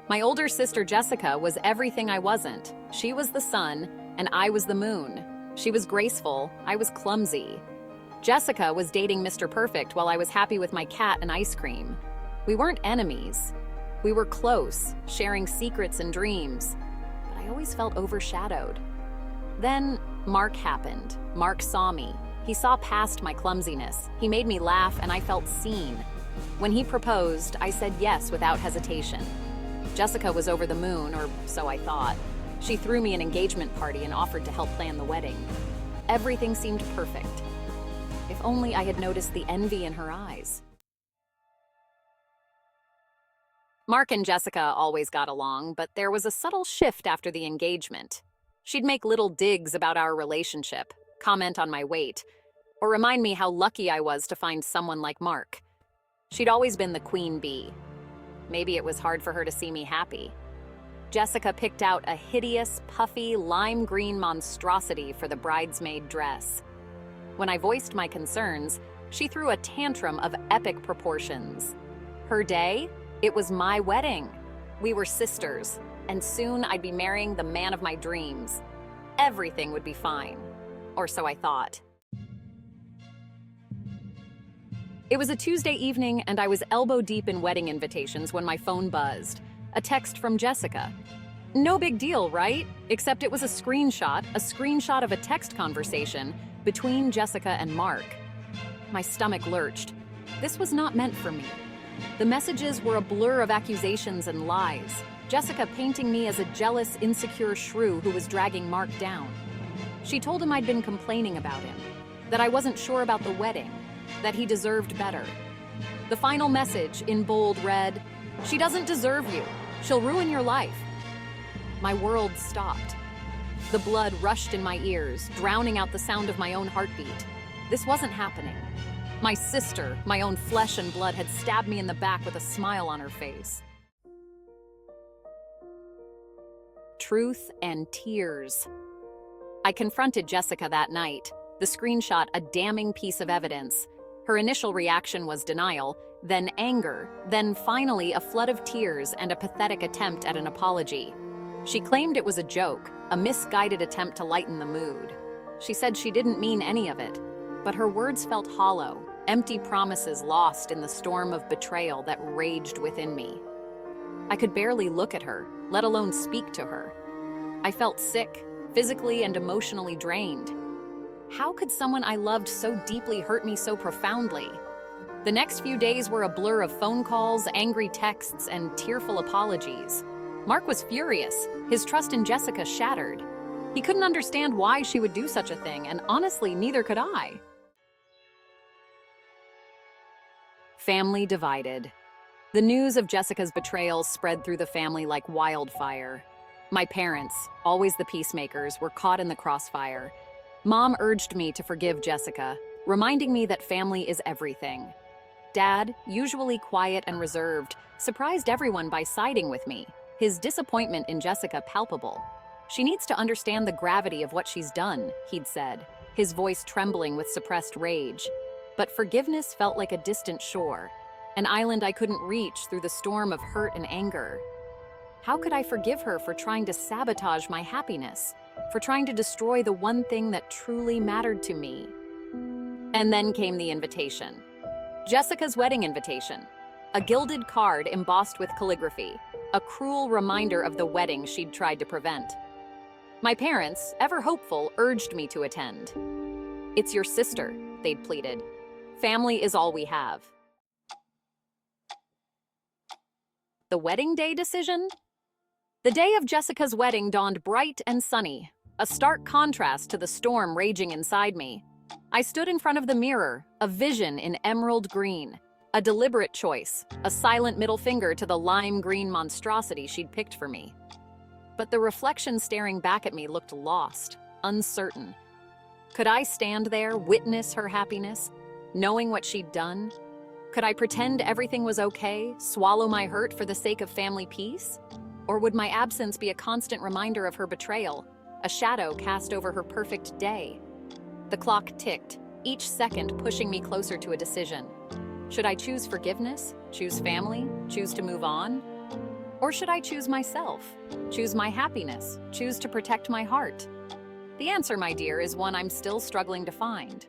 My older sister Jessica was everything I wasn't. She was the sun, and I was the moon. She was graceful, I was clumsy. Jessica was dating Mr. Perfect while I was happy with my cat and ice cream. We weren't enemies. We were close, sharing secrets and dreams. But I always felt overshadowed. Then Mark happened. Mark saw me. He saw past my clumsiness. He made me laugh, and I felt seen. When he proposed, I said yes without hesitation. Jessica was over the moon, or so I thought. She threw me an engagement party and offered to help plan the wedding. Everything seemed perfect. If only I had noticed the envy in her eyes. Mark and Jessica always got along, but there was a subtle shift after the engagement. She'd make little digs about our relationship, comment on my weight, or remind me how lucky I was to find someone like Mark. She'd always been the queen bee. Maybe it was hard for her to see me happy. Jessica picked out a hideous, puffy, lime green monstrosity for the bridesmaid dress. When I voiced my concerns, she threw a tantrum of epic proportions. Her day? It was my wedding. We were sisters, and soon I'd be marrying the man of my dreams. Everything would be fine. Or so I thought. It was a Tuesday evening, and I was elbow-deep in wedding invitations when my phone buzzed. A text from Jessica. No big deal, right? Except it was a screenshot of a text conversation between Jessica and Mark. My stomach lurched. This was not meant for me. The messages were a blur of accusations and lies. Jessica painting me as a jealous, insecure shrew who was dragging Mark down. She told him I'd been complaining about him, that I wasn't sure about the wedding, that he deserved better. The final message, in bold, read, "She doesn't deserve you. She'll ruin your life." My world stopped. The blood rushed in my ears, drowning out the sound of my own heartbeat. This wasn't happening. My sister, my own flesh and blood, had stabbed me in the back with a smile on her face. Truth and tears. I confronted Jessica that night, the screenshot a damning piece of evidence. Her initial reaction was denial, then anger, then finally a flood of tears and a pathetic attempt at an apology. She claimed it was a joke, a misguided attempt to lighten the mood. She said she didn't mean any of it, but her words felt hollow, empty promises lost in the storm of betrayal that raged within me. I could barely look at her, let alone speak to her. I felt sick, physically and emotionally drained. How could someone I loved so deeply hurt me so profoundly? The next few days were a blur of phone calls, angry texts, and tearful apologies. Mark was furious, his trust in Jessica shattered. He couldn't understand why she would do such a thing, and honestly, neither could I. Family divided. The news of Jessica's betrayal spread through the family like wildfire. My parents, always the peacemakers, were caught in the crossfire. Mom urged me to forgive Jessica, reminding me that family is everything. Dad, usually quiet and reserved, surprised everyone by siding with me, his disappointment in Jessica palpable. She needs to understand the gravity of what she's done, he'd said, his voice trembling with suppressed rage. But forgiveness felt like a distant shore, an island I couldn't reach through the storm of hurt and anger. How could I forgive her for trying to sabotage my happiness, for trying to destroy the one thing that truly mattered to me? And then came the invitation. Jessica's wedding invitation. A gilded card embossed with calligraphy, a cruel reminder of the wedding she'd tried to prevent. My parents, ever hopeful, urged me to attend. "It's your sister," they'd pleaded. "Family is all we have." The wedding day decision? The day of Jessica's wedding dawned bright and sunny, a stark contrast to the storm raging inside me. I stood in front of the mirror, a vision in emerald green, a deliberate choice, a silent middle finger to the lime green monstrosity she'd picked for me. But the reflection staring back at me looked lost, uncertain. Could I stand there, witness her happiness, knowing what she'd done? Could I pretend everything was okay, swallow my hurt for the sake of family peace? Or would my absence be a constant reminder of her betrayal, a shadow cast over her perfect day? The clock ticked, each second pushing me closer to a decision. Should I choose forgiveness, choose family, choose to move on? Or should I choose myself? Choose my happiness? Choose to protect my heart? The answer, my dear, is one I'm still struggling to find.